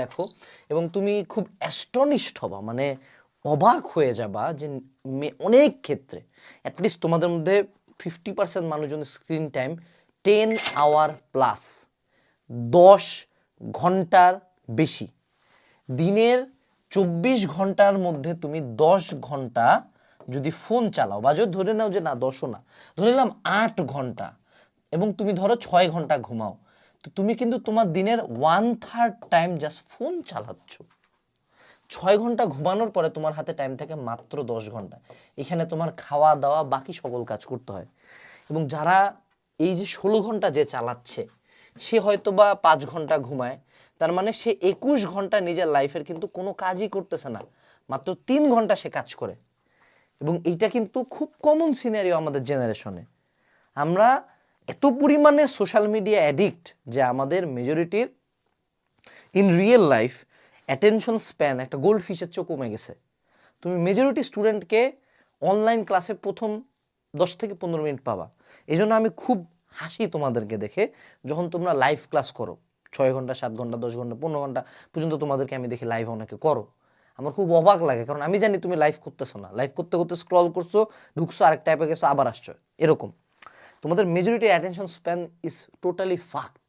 দেখো এবং তুমি খুব অ্যাস্টনিশড হবা, মানে অবাক হয়ে যাবা যে অনেক ক্ষেত্রে অ্যাটলিস্ট তোমাদের মধ্যে 50% মানুষজনের স্ক্রিন টাইম 10 আওয়ার প্লাস, 10 ঘন্টার বেশি। দিনের 24 ঘন্টার মধ্যে তুমি 10 ঘন্টা যদি ফোন চালাও, বা যদি ধরে নাও যে না 10ও না, ধরে নিলাম 8 ঘন্টা, এবং তুমি ধরো 6 ঘন্টা ঘুমাও, তো তুমি কিন্তু তোমার দিনের 1/3 টাইম জাস্ট ফোন চালাচ্ছ। 6 ঘন্টা ঘুমানোর পরে তোমার হাতে টাইম থাকে মাত্র 10 ঘন্টা। এখানে তোমার খাওয়া দাওয়া বাকি সকল কাজ করতে হয়। এবং যারা এই যে 16 ঘন্টা যে চালাচ্ছে, সে হয়তো বা 5 ঘন্টা ঘুমায়, তার মানে সে 21 ঘন্টা নিজের লাইফের কিন্তু কোনো কাজই করতেছে না, মাত্র 3 ঘন্টা সে কাজ করে। এবং এইটা কিন্তু খুব কমন সিনারিও আমাদের জেনারেশনে। আমরা এত পরিমাণে সোশ্যাল মিডিয়া অ্যাডিক্ট যে আমাদের মেজরিটির in real life attention span একটা গোল্ড ফিশের চেয়েও কমে গেছে। তুমি মেজরিটি স্টুডেন্টকে অনলাইন ক্লাসে প্রথম 10 থেকে 15 মিনিট পাবা। এই জন্য আমি খুব হাসি তোমাদেরকে দেখে, যখন তোমরা লাইভ ক্লাস করো 6 ঘন্টা 7 ঘন্টা 10 ঘন্টা 15 ঘন্টা পর্যন্ত তোমাদেরকে আমি দেখি লাইভ অনেকে করো। আমার খুব অবাক লাগে, কারণ আমি জানি তুমি লাইভ করতেছো না, লাইভ করতে করতে স্ক্রল করছো, ঢুকছো, আরেক টাইপে গেছো, আবার আসছো, এরকম। তোমাদের majority attention span is totally fucked.